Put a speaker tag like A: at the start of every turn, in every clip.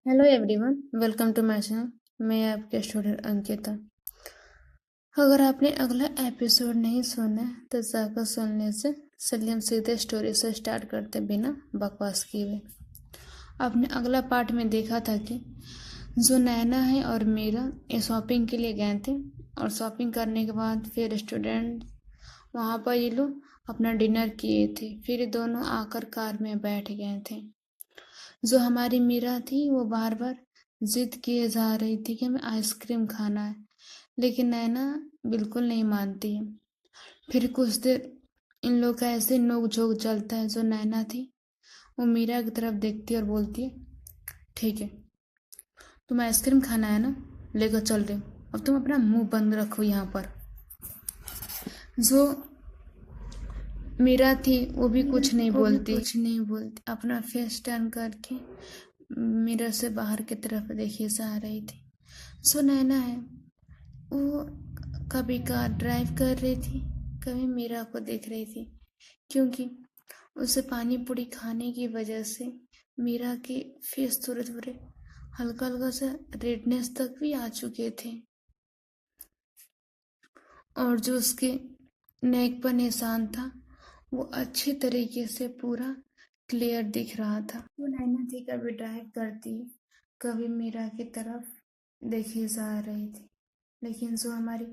A: Hello everyone, welcome to my channel. मैं आपके student Ankita. अगर आपने अगला एपिसोड नहीं सुना है तो जाकर सुनने से चलिए हम सीधे स्टोरी से स्टार्ट करते बिना बकवास किए हुए। आपने अगला पार्ट में देखा था कि जो नैना है और मीरा ये शॉपिंग के लिए गए थे और शॉपिंग करने के बाद फिर स्टूडेंट वहाँ पर ये लोग अपना डिनर किए थे। फिर ये दोनों आकर कार में बैठ गए थे। जो हमारी मीरा थी वो बार बार जिद किए जा रही थी कि हमें आइसक्रीम खाना है, लेकिन नैना बिल्कुल नहीं मानती है। फिर कुछ देर इन लोग का ऐसे नोक झोंक चलता है। जो नैना थी वो मीरा की तरफ देखती है और बोलती है, ठीक है, तुम आइसक्रीम खाना है ना, लेकर चल रही हूँ। अब तुम अपना मुंह बंद रखो यहाँ पर। जो मीरा थी वो भी कुछ नहीं बोलती, अपना फेस टर्न करके मिरर से बाहर की तरफ देखी जा रही थी। सो नैना है वो कभी कार ड्राइव कर रही थी, कभी मीरा को देख रही थी, क्योंकि उसे पानी पूरी खाने की वजह से मीरा के फेस थोड़े थोड़े हल्का हल्का सा रेडनेस तक भी आ चुके थे, और जो उसके नेक पर निशान था वो अच्छे तरीके से पूरा क्लियर दिख रहा था। वो नैना थी कभी ड्राइव करती, कभी मीरा की तरफ देखी जा रही थी, लेकिन जो हमारी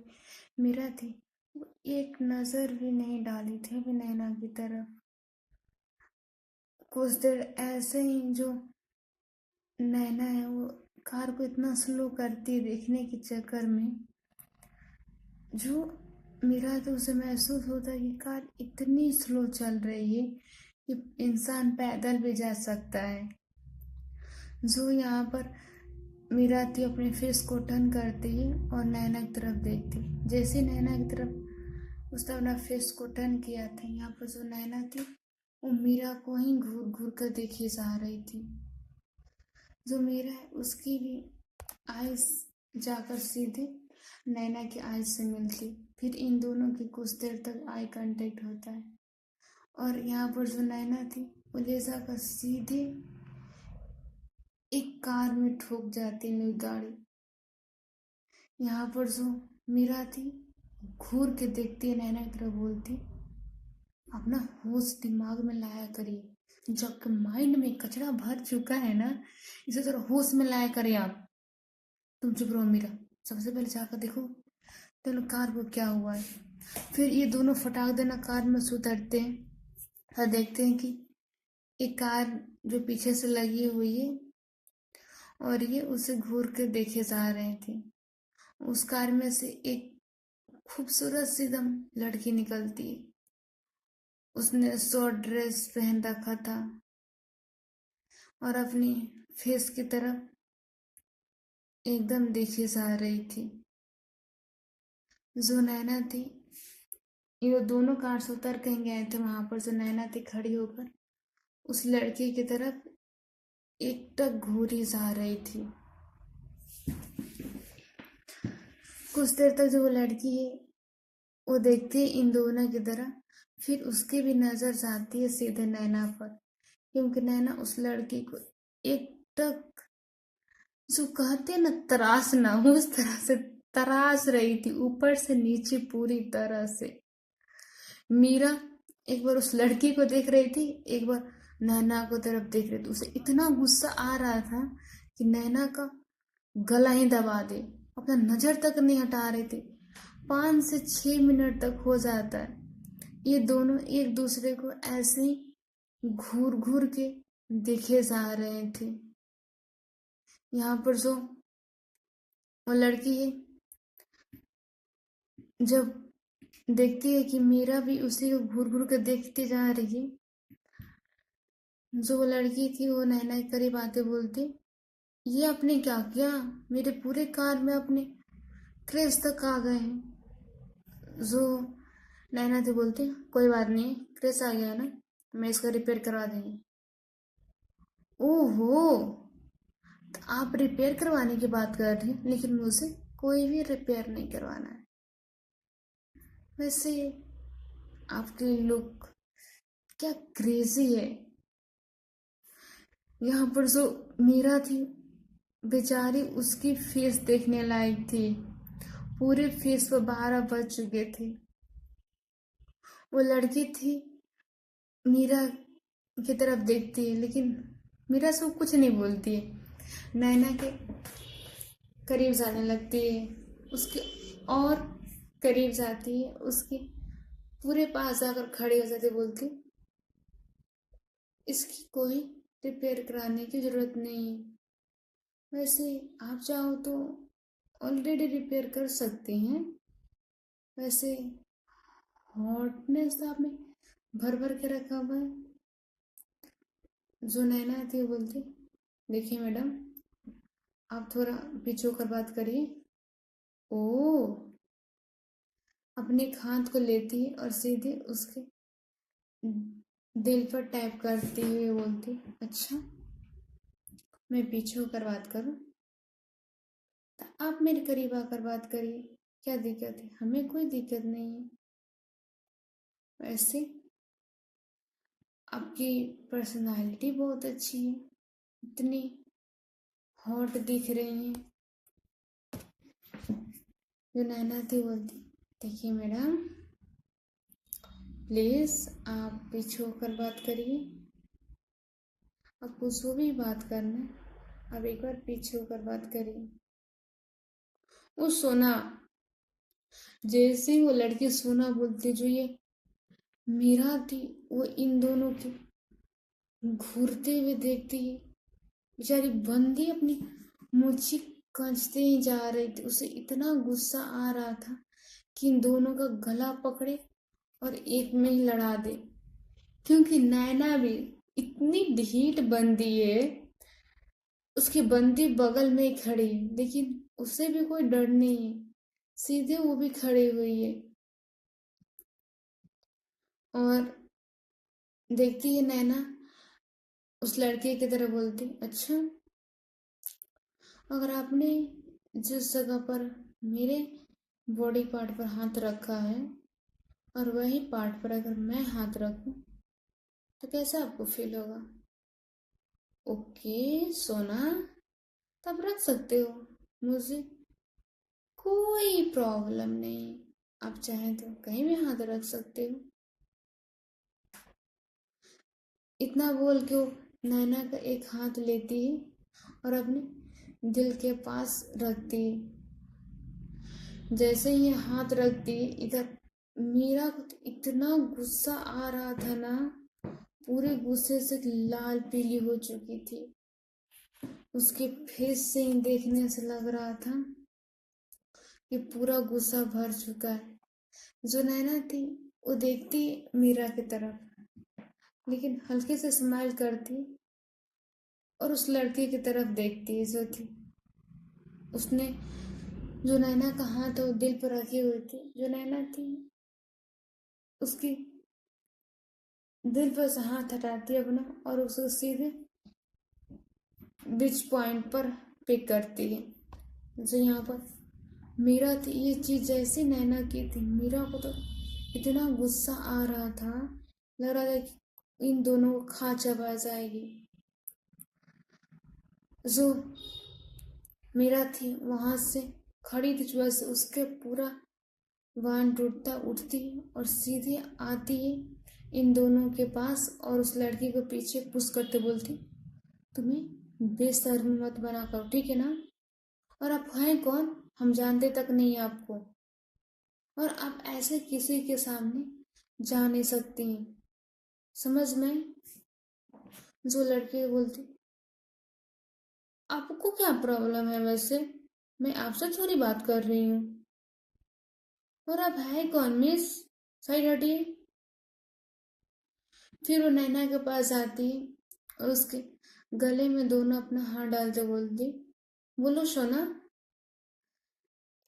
A: मीरा थी वो एक नजर भी नहीं डाली थी अभी नैना की तरफ। कुछ देर ऐसे ही जो नैना है वो कार को इतना स्लो करती देखने के चक्कर में जो मीरा तो उसे महसूस होता है कि कार इतनी स्लो चल रही है कि इंसान पैदल भी जा सकता है। जो यहाँ पर मीरा थी अपने फेस को टर्न करती है और नैना की तरफ देखती। जैसे नैना की तरफ उसने अपना फेस को टर्न किया था, यहाँ पर जो नैना थी वो मीरा को ही घूर घूर कर देखी जा रही थी। जो मीरा है उसकी भी आइज जाकर सीधे नैना की आइज से मिलती। फिर इन दोनों की कुछ देर तक आई कांटेक्ट होता है और यहाँ पर जो नैना थी वो ले जाकर सीधे एक कार में ठोक जाती नई गाड़ी। यहाँ पर जो मीरा थी घूर के देखती है नैना की तरफ, बोलती, अपना होश दिमाग में लाया करिए, जो आपके माइंड में कचरा भर चुका है ना, इसे जरा होश में लाया करिए आप। तुम चुप रहो मीरा, सबसे पहले जाकर देखो चलो कार को क्या हुआ है। फिर ये दोनों फटाक देना कार में से उतरते हैं और देखते हैं कि एक कार जो पीछे से लगी हुई है और ये उसे घूर कर देखे जा रहे थे। उस कार में से एक खूबसूरत सी एकदम लड़की निकलती है। उसने शॉर्ट ड्रेस पहन रखा था और अपनी फेस की तरफ एकदम देखी जा रही थी। जो नैना थी ये दोनों कार से उतर कहीं गए थे, वहां पर जो नैना थी खड़ी होकर उस लड़की की तरफ एकटक घूरी जा रही थी। कुछ देर तक जो वो लड़की है वो देखती है इन दोनों की तरफ, फिर उसकी भी नजर जाती है सीधे नैना पर, क्योंकि नैना उस लड़की को एकटक जो कहते हैं ना तराशना, उस तरह से तराश रही थी ऊपर से नीचे पूरी तरह से। मीरा एक बार उस लड़की को देख रही थी, एक बार नैना को तरफ देख रही थी। उसे इतना गुस्सा आ रहा था कि नैना का गला ही दबा दे, अपना नजर तक नहीं हटा रहे थे। 5 से 6 मिनट तक हो जाता है ये दोनों एक दूसरे को ऐसे ही घूर घूर के देखे जा रहे थे। यहाँ पर जो वो लड़की है जब देखती है कि मीरा भी उसी को घूर घूर कर देखती जा रही है, जो वो लड़की थी वो नैना के करीब आके बोलती, ये आपने क्या किया, मेरे पूरे कार में अपने क्रेज तक आ गए हैं। जो नैना थी बोलती, कोई बात नहीं, क्रेज आ गया है ना, मैं इसको रिपेयर करवा देंगे। ओहो, तो आप रिपेयर करवाने की बात कर रही हैं, लेकिन मुझे कोई भी रिपेयर नहीं करवाना है। वैसे आपके लुक क्या क्रेजी है। यहाँ पर जो मीरा थी बेचारी उसकी फेस देखने लायक थी। पूरे फेस पर 12 बज चुके थे। वो लड़की थी, मीरा की तरफ देखती है, लेकिन मीरा से वो कुछ नहीं बोलती है। नैना के करीब जाने लगती है, उसके और करीब जाती है, उसके पूरे पास जाकर खड़ी हो जाती, बोलती इसकी कोई रिपेयर कराने की जरूरत नहीं है। वैसे आप चाहो तो ऑलरेडी रिपेयर कर सकते हैं। वैसे हॉटनेस तो आपने भर भर के रखा हुआ है। जो नैना थी वो बोलती देखिए मैडम, आप थोड़ा पीछे होकर बात करिए। ओ, अपने एक हाथ को लेती है और सीधे उसके दिल पर टैप करती हुए बोलती अच्छा, मैं पीछे होकर बात करूं? तो आप मेरे करीब आकर बात करिए, क्या दिक्कत है? हमें कोई दिक्कत नहीं है। वैसे आपकी पर्सनालिटी बहुत अच्छी है, इतनी हॉट दिख रही हैं। जो नैना थी बोलती देखिए मैडम, प्लीज आप पीछे होकर बात करिए। आपको जो भी बात करना है आप एक बार पीछे होकर बात करिए। वो सोना, जैसे ही वो लड़की सोना बोलती, जो ये मीरा थी, वो इन दोनों की घूरते हुए देखती है। बेचारी बंदी अपनी मुर्ची खींचते ही जा रही थी। उसे इतना गुस्सा आ रहा था कि इन दोनों का गला पकड़े और एक में ही लड़ा दे, क्योंकि नैना भी इतनी ढीठ बंदी है। उसकी बंदी बगल में ही खड़ी है, लेकिन उसे भी कोई डर नहीं है, सीधे वो भी खड़ी हुई है और देखती है। नैना उस लड़के की तरह बोलती अच्छा, अगर आपने जिस जगह पर मेरे बॉडी पार्ट पर हाथ रखा है और वही पार्ट पर अगर मैं हाथ रखूं तो कैसा आपको फील होगा? ओके सोना, तब रख सकते हो, मुझे कोई प्रॉब्लम नहीं। आप चाहें तो कहीं भी हाथ रख सकते हो। इतना बोल के वो नैना का एक हाथ लेती है और अपने दिल के पास रखती है। जैसे ही ये हाथ रखती है, इधर मीरा को तो इतना गुस्सा आ रहा था ना, पूरे गुस्से से लाल पीली हो चुकी थी। उसके फेस से ही देखने से लग रहा था कि पूरा गुस्सा भर चुका है। जो नैना थी वो देखती मीरा की तरफ, लेकिन हल्के से स्माइल करती और उस लड़के की तरफ देखती जो थी। उसने जो नैना का हाथ वो दिल पर रखी हुई थी। जो नैना थी उसकी दिल पर से हाथ हटाती अपना और उसको सीधे बीच पॉइंट पर पिक करती है। जो यहाँ पर मीरा थी, ये चीज जैसी नैना की थी, मीरा को तो इतना गुस्सा आ रहा था, लग रहा था कि इन दोनों को खा चबा जाएगी। जो मीरा थी वहां से खड़ी थी, वैसे उसके पूरा वान टूटता उठती और सीधे आती है इन दोनों के पास और उस लड़की को पीछे पुश करते बोलती तुम्हें बेशर्म मत बना करो, ठीक है ना? और आप हैं कौन? हम जानते तक नहीं आपको, और आप ऐसे किसी के सामने जा नहीं सकती हैं, समझ में? जो लड़की बोलती आपको क्या प्रॉब्लम है? वैसे मैं आपसे थोड़ी बात कर रही हूँ, और आप है कौन मिस? साइड हटिए। फिर वो नैना के पास आती है और उसके गले में दोनों अपना हाथ डालते बोलती बोलो सोना,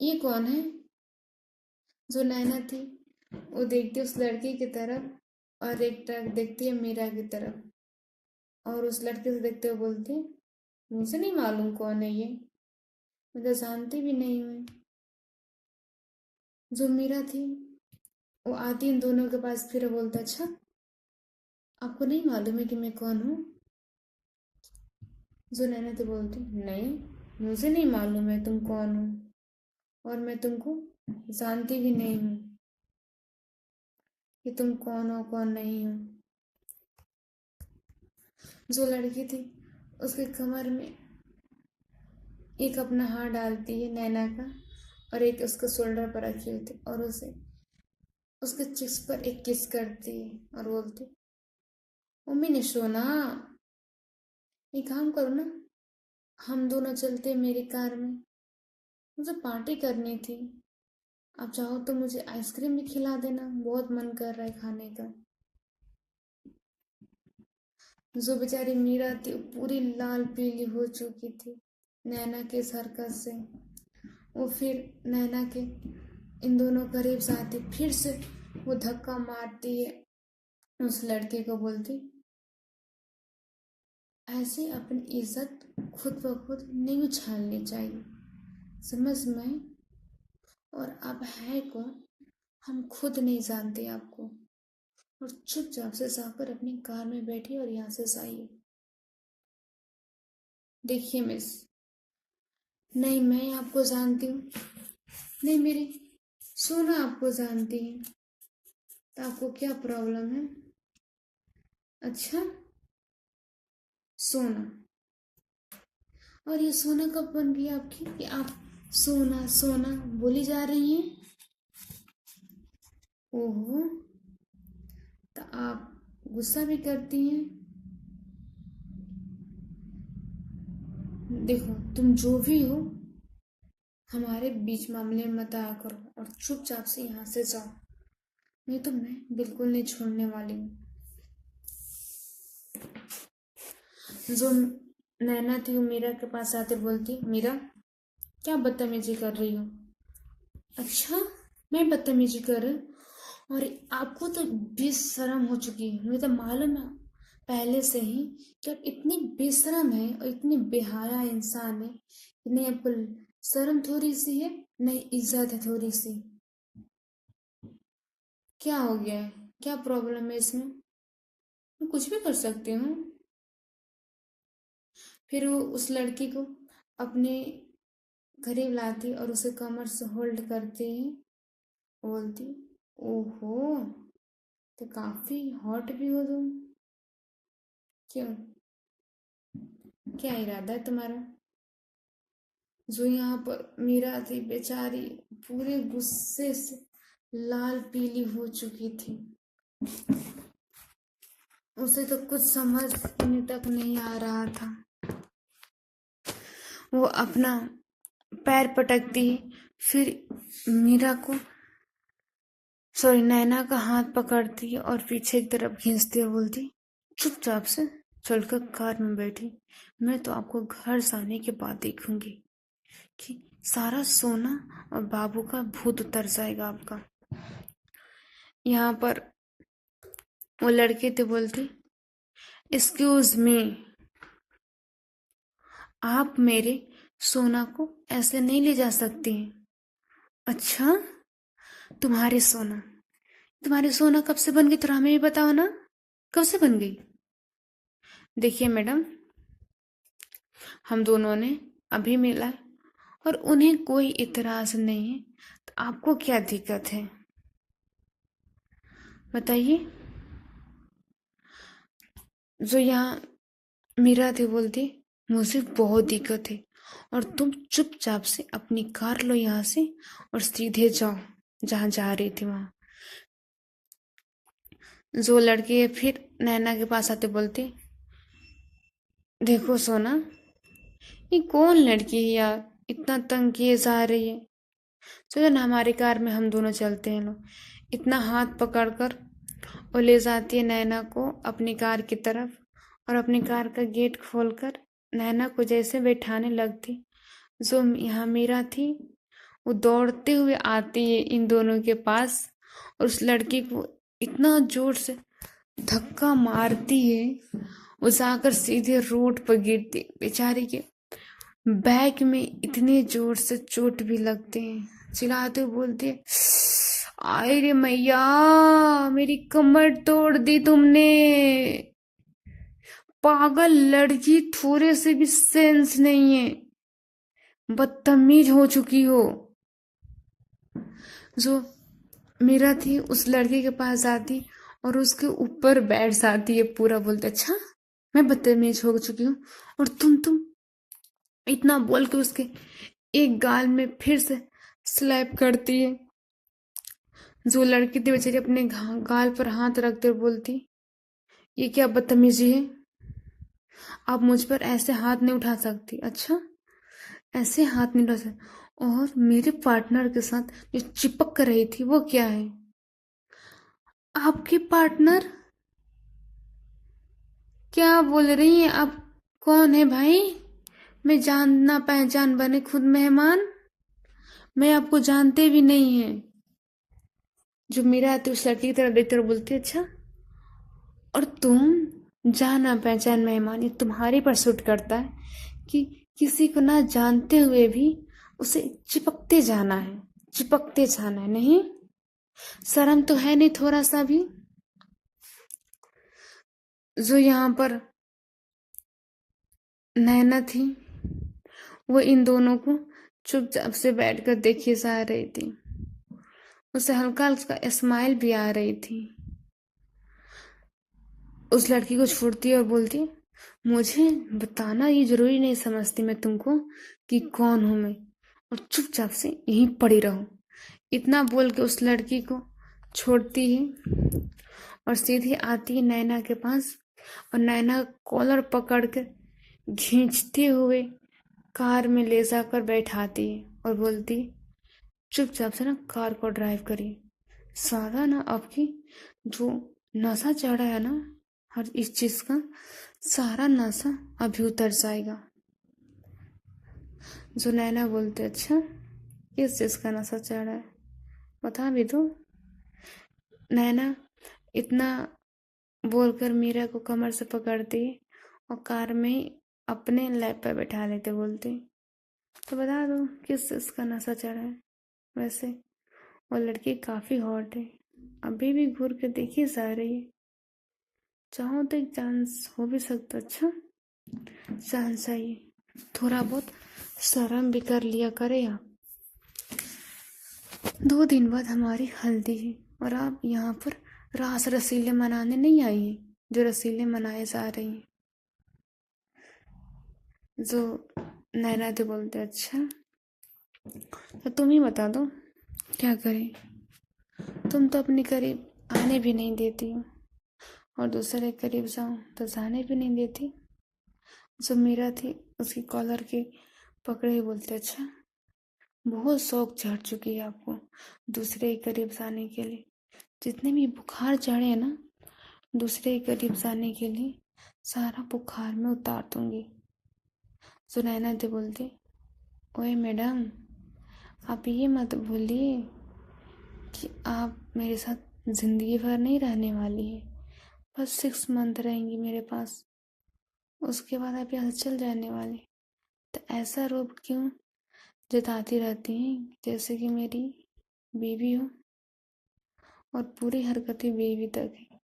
A: ये कौन है? जो नैना थी वो देखती उस लड़की की तरफ और एक टक देखती है मीरा की तरफ, और उस लड़के से देखते हुए बोलती मुझे नहीं मालूम कौन है ये, मैं तो जानती भी नहीं हूँ। जो मीरा थी वो आती इन दोनों के पास, फिर बोलता अच्छा, आपको नहीं मालूम है कि मैं कौन हूँ? जो नैना थी बोलती नहीं, मुझे नहीं मालूम है तुम कौन हो, और मैं तुमको जानती भी नहीं हूँ कि तुम कौन हो कौन नहीं हो। जो लड़की थी उसके कमर में एक अपना हाथ डालती है नैना का, और एक उसके शोल्डर पर रखी हुई थी, और उसे उसके चिक्स पर एक किस करती है और बोलती, मम्मी ने सोना, एक काम करो ना, हम दोनों चलते हैं मेरी कार में, मुझे पार्टी करनी थी। आप चाहो तो मुझे आइसक्रीम भी खिला देना, बहुत मन कर रहा है खाने का। जो बेचारी मीरा थी वो पूरी लाल पीली हो चुकी थी नैना के इस हरकत से। वो फिर नैना के इन दोनों करीब जाती, फिर से वो धक्का मारती है उस लड़के को, बोलती, ऐसे अपनी इज्जत खुद ब खुद नहीं उछालनी चाहिए, समझ में? और आप है कौन, हम खुद नहीं जानते आपको, और चुपचाप से जाकर अपनी कार में बैठिए और यहाँ से जाइए। देखिए मिस, नहीं मैं आपको जानती हूँ, नहीं मेरी सोना आपको जानती है, तो आपको क्या प्रॉब्लम है? अच्छा, सोना, और ये सोना कब बन गई आपकी कि आप सोना सोना बोली जा रही हैं? ओहो, तो आप गुस्सा भी करती हैं? देखो तुम जो भी हो, हमारे बीच मामले में मत आया करो, और चुपचाप से यहाँ से जाओ, नहीं तो मैं बिल्कुल नहीं छोड़ने वाली हूँ। जो नैना थी वो मीरा के पास आते बोलती, मीरा क्या बदतमीजी कर रही हो? अच्छा, मैं बदतमीजी कर रही हूँ? और आपको तो बेशरम हो चुकी है, मुझे तो मालूम है पहले से ही कि आप इतनी बेशरम है और इतनी बेहाया इंसान है कि नहीं आपको शर्म थोड़ी सी है, नहीं इज्जत है थोड़ी सी। क्या हो गया है, क्या प्रॉब्लम है इसमें? मैं कुछ भी कर सकती हूँ। फिर वो उस लड़की को अपने करीब लाती और उसे कमर से होल्ड करती ही बोलती, ओहो, तो काफी हॉट भी हो तुम। क्यों, क्या इरादा है तुम्हारा? जो यहाँ पर मीरा थी बेचारी पूरे गुस्से से लाल पीली हो चुकी थी, उसे तो कुछ समझने तक नहीं आ रहा था। वो अपना पैर पटकती, फिर मीरा को, सॉरी, नैना का हाथ पकड़ती और पीछे की तरफ खींचती और बोलती, चुपचाप से चलकर कार में बैठी, मैं तो आपको घर जाने के बाद देखूंगी कि सारा सोना और बाबू का भूत उतर जाएगा आपका। यहाँ पर वो लड़के थे बोलती, एक्सक्यूज मी, आप मेरे सोना को ऐसे नहीं ले जा सकती हैं। अच्छा, तुम्हारे सोना, तुम्हारी सोना कब से बन गई थोड़ा हमें भी बताओ ना, कब से बन गई? देखिए मैडम, हम दोनों ने अभी मिला है और उन्हें कोई इतराज नहीं है, तो आपको क्या दिक्कत है बताइए? जो यहाँ मीरा थी बोलती, मुझे बहुत दिक्कत है, और तुम चुपचाप से अपनी कार लो यहाँ से और सीधे जाओ जहाँ जा रही थी वहाँ। जो लड़के फिर नैना के पास आते बोलते, देखो सोना, ये कौन लड़की है यार, इतना तंग किए जा रही है, चलो ना हमारी कार में हम दोनों चलते हैं लो। इतना हाथ पकड़कर वो ले जाती है नैना को अपनी कार की तरफ, और अपनी कार का गेट खोलकर नैना को जैसे बैठाने लगती, जो यहाँ मीरा थी वो दौड़ते हुए आती है इन दोनों के पास, और उस लड़की को इतना जोर से धक्का मारती है, वो जाकर सीधे रोड पर गिरती, बेचारी के बैक में इतने जोर से चोट भी लगते हैं, चिल्लाते हुए बोलती है, आय रे मैया, मेरी कमर तोड़ दी तुमने, पागल लड़की, थोड़े से भी सेंस नहीं है। बदतमीज हो चुकी हो। जो मीरा थी उस लड़के के पास जाती और उसके ऊपर बैठ जाती है, पूरा बोलते अच्छा मैं बदतमीज हो चुकी हूँ और तुम इतना बोल के उसके एक गाल में फिर से स्लैप करती है। जो लड़की थी बेचारी अपने गाल पर हाथ रखते हुए बोलती, ये क्या बदतमीजी है, आप मुझ पर ऐसे हाथ नहीं उठा सकती। अच्छा, ऐसे हाथ नहीं उठा सकती। और मेरे पार्टनर के साथ जो चिपक कर रही थी वो क्या है? आपके पार्टनर? क्या बोल रही हैं आप? कौन है भाई? मैं जानना पहचान बने खुद मेहमान, मैं आपको जानते भी नहीं है। जो मेरा आती उस लड़की की तरफ देखते हुए बोलती, अच्छा और तुम जाना पहचान मेहमान, ये तुम्हारे पर सूट करता है कि किसी को ना जानते हुए भी उसे चिपकते जाना है, चिपकते जाना है? नहीं, शर्म तो है नहीं थोड़ा सा भी? जो यहाँ पर नैना थी वो इन दोनों को चुपचाप से बैठकर देखे जा रही थी। उसे हल्का हल्का स्माइल भी आ रही थी। उस लड़की को छोड़ती है और बोलती है, मुझे बताना ये जरूरी नहीं समझती मैं तुमको कि कौन हूं मैं, और चुपचाप से यहीं पड़ी रहो। इतना बोल के उस लड़की को छोड़ती है और सीधी आती है नैना के पास और नैना कॉलर पकड़ कर खींचते हुए कार में ले जाकर बैठाती है और बोलती, चुपचाप से ना कार को ड्राइव करिए, सारा ना आपकी जो नशा चढ़ा है ना हर इस चीज का, सारा नशा अभी उतर जाएगा। जो नैना बोलते, अच्छा किस चीज का नशा चढ़ा है, बता भी दो। नैना इतना बोलकर मीरा को कमर से पकड़ती और कार में अपने लैब पर बैठा लेते, बोलते तो बता दो किस चीज का नशा चढ़ा है। वैसे वो लड़की काफी हॉट है, अभी भी घूर के देखी जा रही है, चाहो तो एक चांस हो भी सकता। अच्छा, चांस चाहिए, थोड़ा बहुत शर्म भी कर लिया करे आप। 2 दिन बाद हमारी हल्दी है और आप यहाँ पर रास रसीले मनाने नहीं आई हैं, जो रसीले मनाए जा रही हैं। जो नैना तो बोलते, अच्छा तो तुम ही बता दो क्या करें, तुम तो अपने करीब आने भी नहीं देती हो और दूसरे के करीब जाऊं तो जाने भी नहीं देती। जो मीरा थी उसकी कॉलर के पकड़े ही बोलते, अच्छा बहुत शौक चढ़ चुकी है आपको दूसरे के करीब जाने के लिए, जितने भी बुखार चढ़े ना दूसरे के करीब जाने के लिए सारा बुखार में उतार दूंगी। सुनैना दे बोलते, ओए मैडम आप ये मत भूलिए कि आप मेरे साथ जिंदगी भर नहीं रहने वाली है, बस 6 मंथ रहेंगी मेरे पास, उसके बाद आप यहाँ से चल जाने वाले। तो ऐसा रूप क्यों जताती रहती हैं जैसे कि मेरी बीवी हो, और पूरी हरकतें बीवी तक है।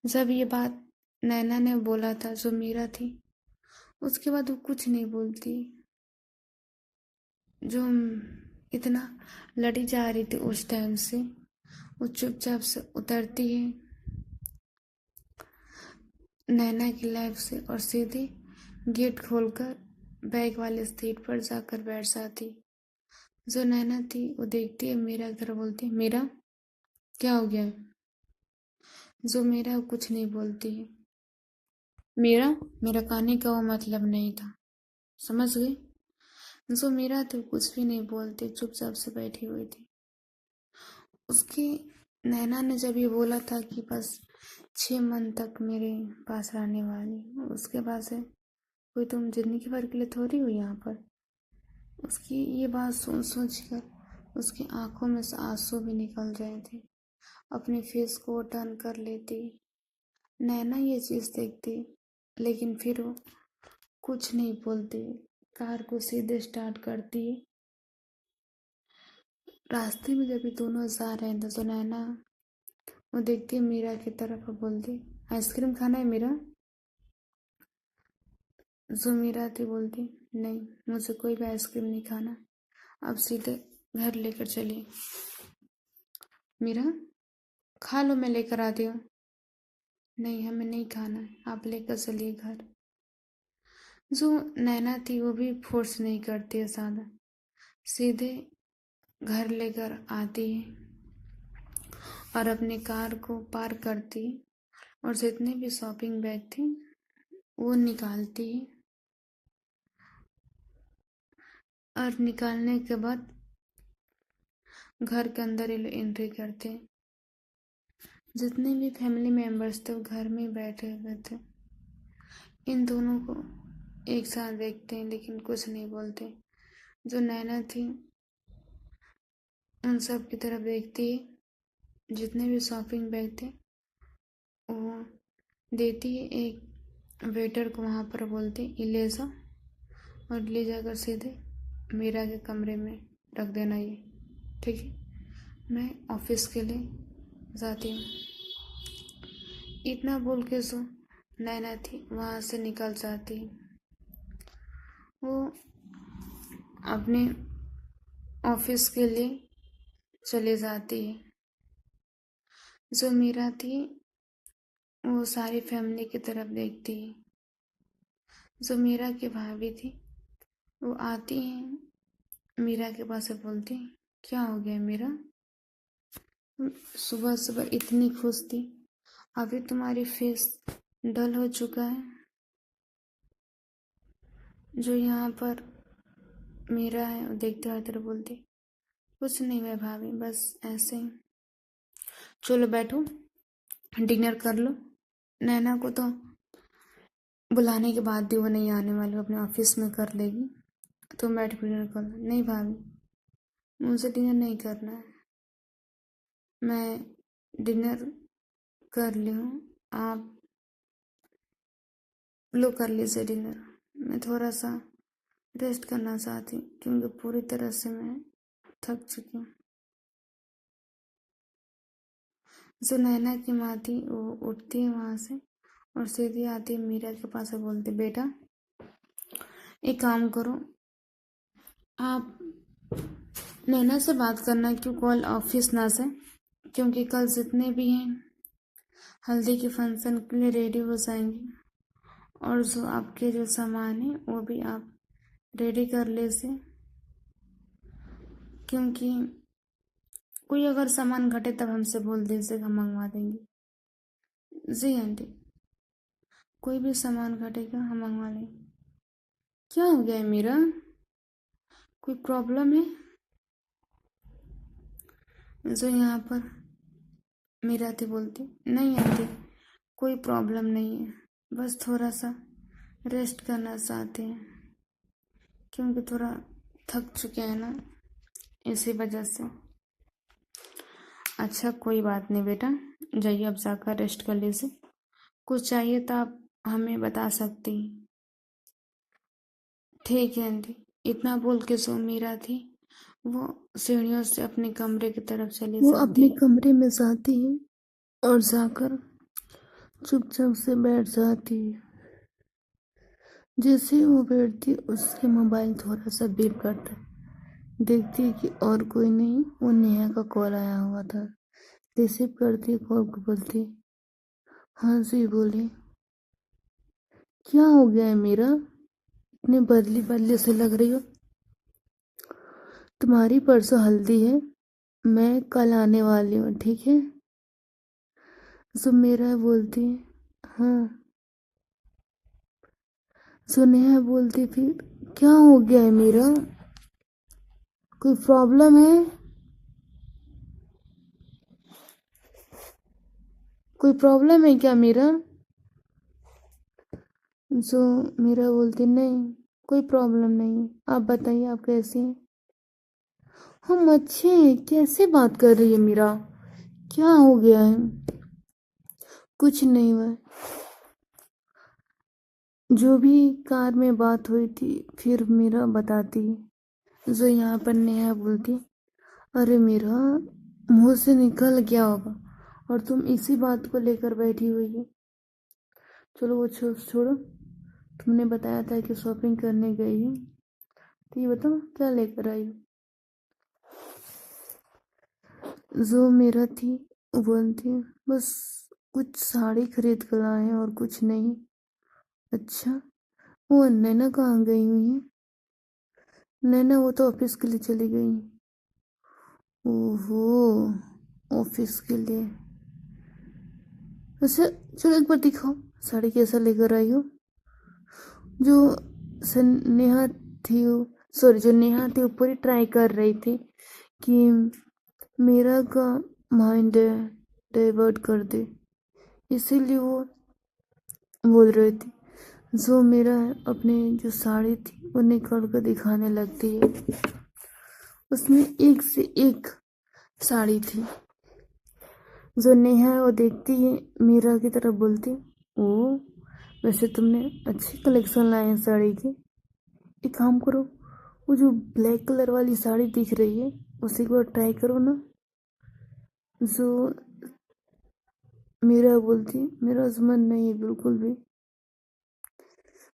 A: जब ये बात नैना ने बोला था जो मीरा थी, उसके बाद वो कुछ नहीं बोलती। जो इतना लड़ी जा रही थी उस टाइम से, वो चुपचाप से उतरती है नैना की लाइफ से और सीधे गेट खोलकर बैग वाले सीट पर जाकर बैठ जाती। जो नैना थी वो देखती है मीरा की तरफ, बोलती है, मीरा क्या हो गया? जो मीरा कुछ नहीं बोलती है। मीरा, मेरा कहने का वो मतलब नहीं था, समझ गई? जो मीरा थी कुछ भी नहीं बोलती, चुपचाप से बैठी हुई थी। उसकी नैना ने जब ये बोला था कि बस 6 मंथ तक मेरे पास रहने वाली, उसके बाद से कोई तुम जिंदगी भर के लिए थोड़ी हो यहाँ पर। उसकी ये बात सोच सोच कर उसकी आंखों में से आंसू भी निकल रहे थे। अपने फेस को टर्न कर लेती, नैना ये चीज देखती, लेकिन फिर वो कुछ नहीं बोलती, कार को सीधे स्टार्ट करती। रास्ते में जब ये दोनों जा रहे थे तो नैना वो देखती है मीरा की तरफ और बोलती, आइसक्रीम खाना है मीरा? जो मीरा थी बोलती, नहीं, मुझे कोई भी आइसक्रीम नहीं खाना, आप सीधे घर लेकर चलिए। मीरा, खा लो, मैं लेकर आती हूँ। नहीं, हमें नहीं खाना है, आप लेकर चलिए घर। जो नैना थी वो भी फोर्स नहीं करती है ज़्यादा, सीधे घर लेकर आती है और अपनी कार को पार्क करती है और जितने भी शॉपिंग बैग थे वो निकालती है और निकालने के बाद घर के अंदर ये लोग एंट्री करते हैं। जितने भी फैमिली मेम्बर्स थे वो घर में ही बैठे हुए थे। इन दोनों को एक साथ देखते हैं लेकिन कुछ नहीं बोलते। जो नैना थी उन सब की तरफ देखती है, जितने भी शॉपिंग बैग थे वो देती है एक वेटर को, वहाँ पर बोलती ये ले जाओ और ले जाकर सीधे मीरा के कमरे में रख देना, ये ठीक है, मैं ऑफिस के लिए जाती हूँ। इतना बोल के जो नैना थी वहाँ से निकल जाती है। वो अपने ऑफिस के लिए चले जाती है। जो मीरा थी वो सारी फैमिली की तरफ देखती है। जो मीरा की भाभी थी वो आती है मीरा के पास से बोलती है, क्या हो गया मीरा, सुबह सुबह इतनी खुश थी, अभी तुम्हारी फेस डल हो चुका है। जो यहाँ पर मीरा है वो देखते हुए तरह बोलती, कुछ नहीं मैं भाभी, बस ऐसे ही। चलो बैठो, डिनर कर लो। नैना को तो बुलाने के बाद भी वो नहीं आने वाली, वो अपने ऑफिस में कर लेगी, तुम बैठ डिनर कर लो। नहीं भाभी, मुझे डिनर नहीं करना है, मैं डिनर कर ली हूँ, आप लोग कर लीजिए डिनर, मैं थोड़ा सा रेस्ट करना चाहती हूँ क्योंकि पूरी तरह से मैं थक चुकी हूँ। जो नैना की माँ थी वो उठती है वहाँ से और सीधी आती है मीरा के पास और बोलती, बेटा एक काम करो, आप नैना से बात करना क्यों कल ऑफिस ना से, क्योंकि कल जितने भी हैं हल्दी के फंक्शन के लिए रेडी हो जाएंगे और जो आपके जो सामान है वो भी आप रेडी कर ले से, क्योंकि कोई अगर सामान घटे तब हमसे बोल दीजिए, हम मंगवा देंगे। जी आंटी, कोई भी सामान घटेगा हम मंगवा लेंगे। क्या हो गया है मीरा, कोई प्रॉब्लम है? जो यहाँ पर मीरा थी बोलती, नहीं आंटी, कोई प्रॉब्लम नहीं है, बस थोड़ा सा रेस्ट करना चाहते हैं क्योंकि थोड़ा थक चुके हैं ना, इसी वजह से। अच्छा कोई बात नहीं बेटा, जाइए अब जाकर रेस्ट कर लीजिए, कुछ चाहिए तो आप हमें बता सकती हैं। ठीक है आंटी। इतना बोल के जो मीरा थी वो सीढ़ियों से अपने कमरे की तरफ चली जाती, वो अपने कमरे में जाती है और जाकर चुपचाप से बैठ जाती है। जैसे वो बैठती उसके मोबाइल थोड़ा सा बीप करता है, देखती है कि और कोई नहीं, वो नेहा का कॉल आया हुआ था। रिसीव करती है कॉल को, बोलती है, हाँ जी बोले। क्या हो गया है मीरा, इतनी बदली बदली से लग रही हो, तुम्हारी परसों हल्दी है, मैं कल आने वाली हूँ, ठीक है। सुमेरा बोलती है, हाँ। सुनेहा बोलती, फिर क्या हो गया है मीरा, कोई प्रॉब्लम है, कोई प्रॉब्लम है क्या मीरा? जो मीरा बोलती, नहीं कोई प्रॉब्लम नहीं है, आप बताइए आप कैसी हैं? हम अच्छे हैं, कैसे बात कर रही है मीरा, क्या हो गया है? कुछ नहीं हुआ, जो भी कार में बात हुई थी फिर मीरा बताती। जो यहाँ पर नेहा बोलती, अरे मीरा मुंह से निकल गया होगा और तुम इसी बात को लेकर बैठी हुई है। चलो वो छोड़ो, तुमने बताया था कि शॉपिंग करने गई हो, तो ये बताओ क्या लेकर आई हो? जो मेरा थी वो थी, बस कुछ साड़ी खरीद कर आए हैं और कुछ नहीं। अच्छा, वो नैना कहाँ गई हुई है? नैना वो तो ऑफिस के लिए चली गई। ओहो, ऑफिस के लिए। अच्छा, चलो एक बार दिखाओ साड़ी कैसा लेकर आई हो। जो नेहा थी, सॉरी, जो नेहा थी वो पूरी ट्राई कर रही थी कि मेरा का माइंड डाइवर्ट कर दे, इसीलिए वो बोल रही थी। जो मेरा अपनी जो साड़ी थी वो निकाल कर दिखाने लगती है। उसमें एक से एक साड़ी थी। जो नेहा है वो देखती है, मीरा की तरफ बोलती, ओ वैसे तुमने अच्छी कलेक्शन लाए हैं साड़ी के। एक काम करो, वो जो ब्लैक कलर वाली साड़ी दिख रही है उसी को ट्राई करो ना। जो मीरा बोलती, मेरा मन नहीं है बिल्कुल भी।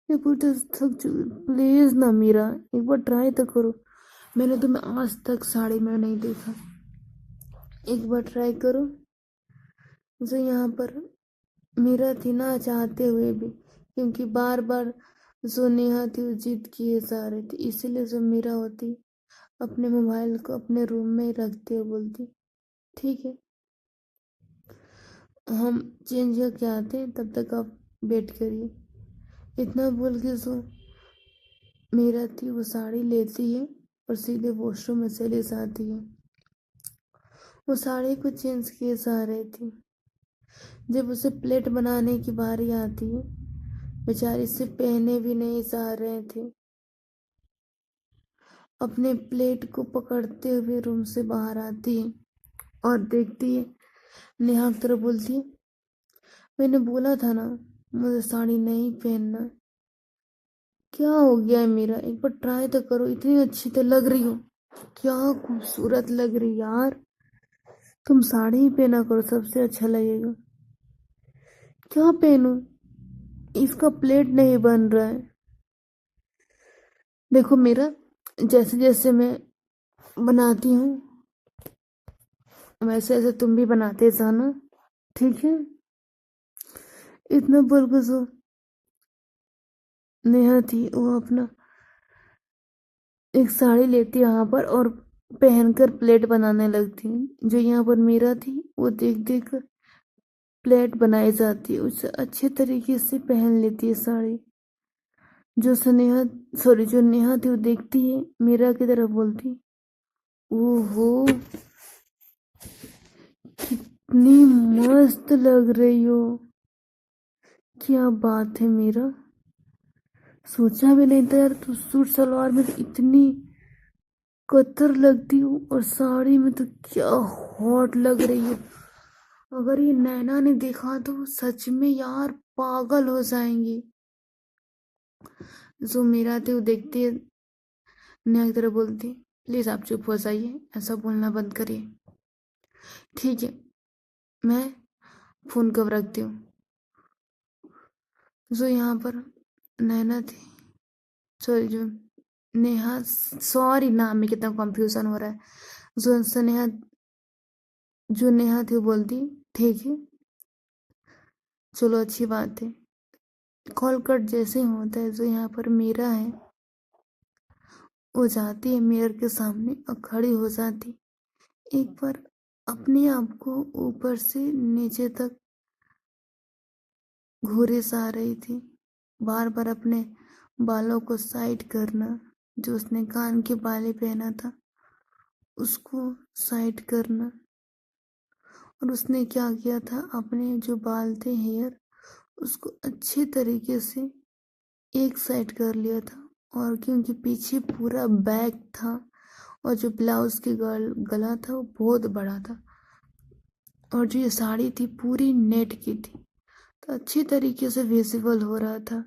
A: मैं पूछते थक चुकी, प्लीज ना मीरा, एक बार ट्राई तो करो। मैंने तुम्हें आज तक साड़ी में नहीं देखा, एक बार ट्राई करो। जो यहाँ पर मीरा थी ना चाहते हुए भी, क्योंकि बार बार जो नेहा थी वो जिद किए जा रही थी, इसीलिए जो मीरा होती अपने मोबाइल को अपने रूम में ही रखती और बोलती, ठीक है हम चेंज करके आते हैं, तब तक आप वेट करिए। इतना बोल के जो मीरा थी वो साड़ी लेती है और सीधे वॉशरूम में चली जाती है। वो साड़ी को चेंज किए जा रही थी। जब उसे प्लेट बनाने की बारी आती है, बेचारी से पहने भी नहीं जा रहे थे, अपने प्लेट को पकड़ते हुए रूम से बाहर आती है और देखती है, नेहा की तरफ बोलती है, मैंने बोला था ना मुझे साड़ी नहीं पहनना। क्या हो गया है मेरा, एक बार ट्राई तो करो, इतनी अच्छी तो लग रही हो, क्या खूबसूरत लग रही यार। तुम साड़ी ही पहना करो, सबसे अच्छा लगेगा। क्या पहनूं, इसका प्लेट नहीं बन रहा है। देखो मेरा, जैसे जैसे मैं बनाती हूँ वैसे वैसे तुम भी बनाते जाना, ठीक है। इतना बोल के जो नेहा थी वो अपना एक साड़ी लेती यहाँ पर और पहनकर प्लेट बनाने लगती। जो यहाँ पर मीरा थी वो देख देख कर प्लेट बनाई जाती है, उसे अच्छे तरीके से पहन लेती है साड़ी। जो स्नेहा, सॉरी, जो नेहा थी वो देखती है, मीरा की तरफ बोलती, ओहो कितनी मस्त लग रही हो। क्या बात है मीरा, सोचा भी नहीं था यार तू सूट सलवार में तो इतनी कतर लगती हूँ और साड़ी में तो क्या हॉट लग रही है। अगर ये नैना ने देखा तो सच में यार पागल हो जाएंगी। जो मेरा थे वो देखती है, नेहा की तरह बोलती, प्लीज आप चुप हो जाइए, ऐसा बोलना बंद करिए। ठीक है, मैं फोन कब रखती हूँ। जो यहाँ पर नैना थी, सॉरी, जो नेहा, सॉरी नाम में कितना कंफ्यूजन हो रहा है। जो स्नेहा, जो नेहा थी वो बोलती, ठीक है चलो अच्छी बात है। कॉल कट जैसे ही होता है, जो यहाँ पर मीरा है वो जाती है मिरर के सामने और खड़ी हो जाती, एक बार अपने आप को ऊपर से नीचे तक घूरे सा रही थी, बार बार अपने बालों को साइड करना, जो उसने कान के बाले पहना था उसको साइड करना। और उसने क्या किया था, अपने जो बाल थे हेयर उसको अच्छे तरीके से एक साइड कर लिया था। और क्योंकि पीछे पूरा बैग था और जो ब्लाउज की गला था वो बहुत बड़ा था और जो ये साड़ी थी पूरी नेट की थी, तो अच्छी तरीके से विजिबल हो रहा था।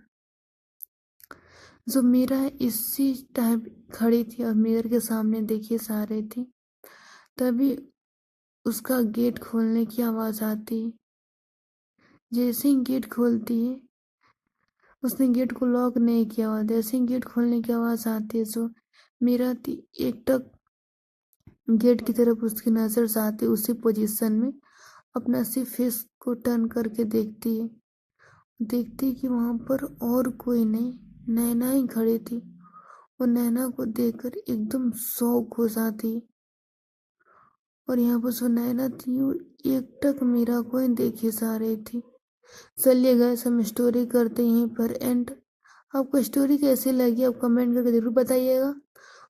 A: जो मीरा इसी टाइम खड़ी थी और मिरर के सामने देखिए जा रही थी, तभी उसका गेट खोलने की आवाज आती है। जैसे ही गेट खोलती है उसने गेट को लॉक नहीं किया हुआ। जैसे ही गेट खोलने की आवाज़ आती है सो मीरा एकटक गेट की तरफ उसकी नज़र जाती उसी पोजीशन में अपना सिर्फ फेस को टर्न करके देखती कि वहां पर और कोई नहीं, नैना ही खड़ी थी। वो नैना को देखकर एकदम शॉक हो जाती और यहाँ पर जो नैना थी वो एकटक मीरा को ही देखे जा रही थी। चलिए गाइस, हम स्टोरी करते हैं यहीं पर एंड। आपको स्टोरी कैसी लगी आप कमेंट करके जरूर बताइएगा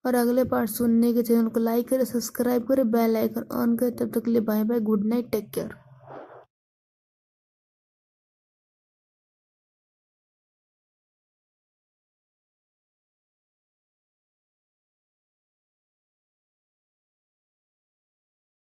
A: और अगले पार्ट सुनने के चैनल को लाइक करें, सब्सक्राइब करें, बेल आइकन ऑन करें। तब तक के लिए bye bye, good night, take care.